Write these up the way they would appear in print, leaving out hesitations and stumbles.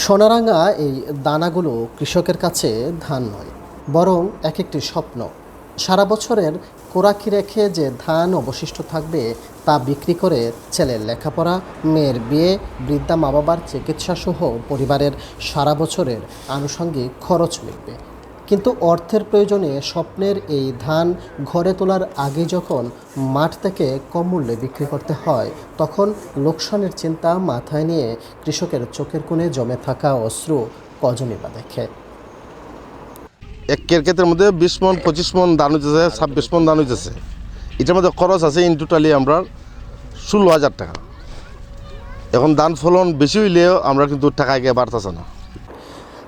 সোনারাঙা এই দানাগুলো কৃষকের কাছে ধান নয়, বরং এক একটি স্বপ্ন। সারা বছরের কোরাকি রেখে যে ধান অবশিষ্ট থাকবে তা বিক্রি করে ছেলের লেখাপড়া, মেয়ের বিয়ে, বৃদ্ধা মা বাবার চিকিৎসাসহ পরিবারের সারা বছরের আনুষঙ্গিক খরচ মিটবে। কিন্তু অর্থের প্রয়োজনে স্বপ্নের এই ধান ঘরে তোলার আগে যখন মাঠ থেকে কম মূল্যে বিক্রি করতে হয়, তখন লোকসানের চিন্তা মাথায় নিয়ে কৃষকের চোখের কোণে জমে থাকা অশ্রু কজনই বা দেখে। এক ক্ষেতের মধ্যে 20 মন 25 মন ধান হইতেছে, 26 মন ধান হইতেছে। এটার মধ্যে খরচ আছে ইন টোটালি আমরা 16,000 টাকা। এখন ধান ফলন বেশি হইলেও আমরা কিন্তু টাকা গিয়ে বাড়তেছে না।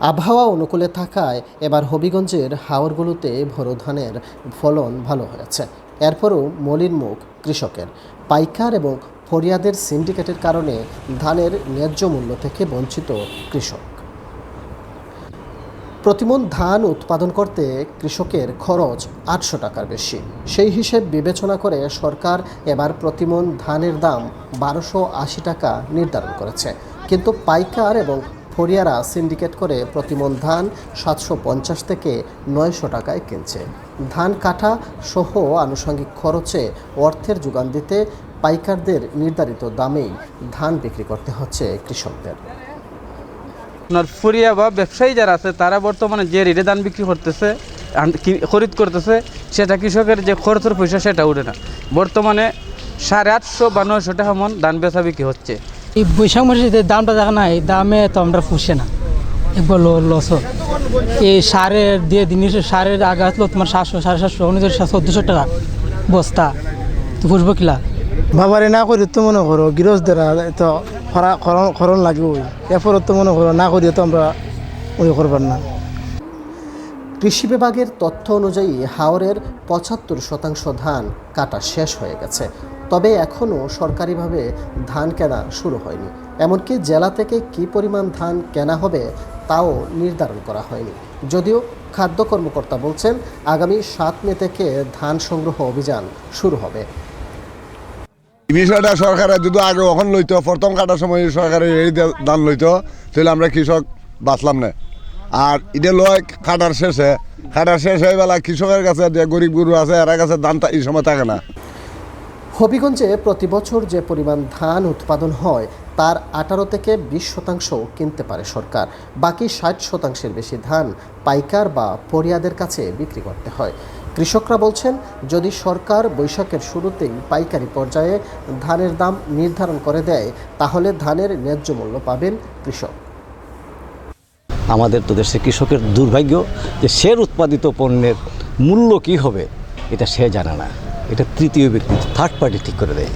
আবহাওয়া অনুকূলে থাকায় এবার হবিগঞ্জের হাওরগুলোতে ভোরো ধানের ফলন ভালো হয়েছে। এরপরও মলিন মুখ কৃষকের। পাইকার এবং ফরিয়াদের সিন্ডিকেটের কারণে ধানের ন্যায্য মূল্য থেকে বঞ্চিত কৃষক। প্রতিমণ ধান উৎপাদন করতে কৃষকের খরচ 800 টাকার বেশি। সেই হিসেব বিবেচনা করে সরকার এবার প্রতিমণ ধানের দাম 1280 টাকা নির্ধারণ করেছে। কিন্তু পাইকার এবং ফরিয়ারা সিন্ডিকেট করে প্রতিমণ ধান 750 থেকে 900 টাকায় কিনছে। ধান কাটা সহ আনুষঙ্গিক খরচে অর্থের যোগান দিতে পাইকারদের নির্ধারিত দামেই ধান বিক্রি করতে হচ্ছে কৃষকদের। আপনার ফরিয়া বা ব্যবসায়ী যারা আছে তারা বর্তমানে যে রেটে ধান বিক্রি করতেছে, খরিদ করতেছে, সেটা কৃষকের যে খরচের পয়সা সেটা উঠে না। বর্তমানে 850 বা 900 টাকা মন ধান বেচা বিক্রি হচ্ছে। এই বৈশাখ মাসে যে দামটা দেখা না, এই দামে তো আমরা পুষে না, একবার লস। এই সারের দিয়ে জিনিস, সারের আগে আসলো তোমার 700 750 1400 টাকা বস্তা, তো পুষবো কিলা। বাবারে না করি তো মনে করো গৃহস্থরা তো খরণ লাগবে, এরপরে তো মনে করো না করিও তো আমরা ওই করবার না। কৃষি বিভাগের তথ্য অনুযায়ী হাওরের 75% ধান কাটা শেষ হয়ে গেছে। তবে এখনও সরকারিভাবে ধান কেনা শুরু হয়নি। এমনকি জেলা থেকে কী পরিমাণ ধান কেনা হবে তাও নির্ধারণ করা হয়নি। যদিও খাদ্য কর্মকর্তা বলছেন আগামী 7 মে থেকে ধান সংগ্রহ অভিযান শুরু হবে। বিষয়টা সরকারের যদি আগে ওখান লইতো, প্রথম কাটার সময় সরকারের এই ধান লইতো, তাহলে আমরা কৃষক বাঁচলাম না। আর এটা লয় কাটার শেষ হয়ে বেলা কৃষকের কাছে যে গরিব গরু আছে এরা কাছে ধান এই সময় থাকে না। হবিগঞ্জে প্রতি বছর যে পরিমাণ ধান উৎপাদন হয় তার 18 থেকে 20% কিনতে পারে সরকার। বাকি 60%-এর বেশি ধান পাইকার বা ফরিয়াদের কাছে বিক্রি করতে হয়। কৃষকরা বলছেন, যদি সরকার বৈশাখের শুরুতেই পাইকারি পর্যায়ে ধানের দাম নির্ধারণ করে দেয়, তাহলে ধানের ন্যায্য মূল্য পাবেন কৃষক। আমাদের তো দেশে কৃষকের দুর্ভাগ্য যে সে উৎপাদিত পণ্যের মূল্য কী হবে এটা সে জানে না, এটা তৃতীয় ব্যক্তি, থার্ড পার্টি ঠিক করে দেয়।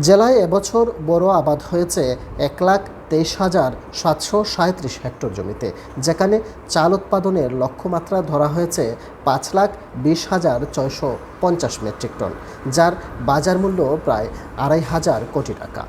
জেলায় এবছর বড় আবাদ হয়েছে 1,23,737 হেক্টর জমিতে, যেখানে চাল উৎপাদনের লক্ষ্যমাত্রা ধরা হয়েছে 5,20,650 মেট্রিক টন, যার বাজার মূল্য প্রায় 2,500 কোটি টাকা।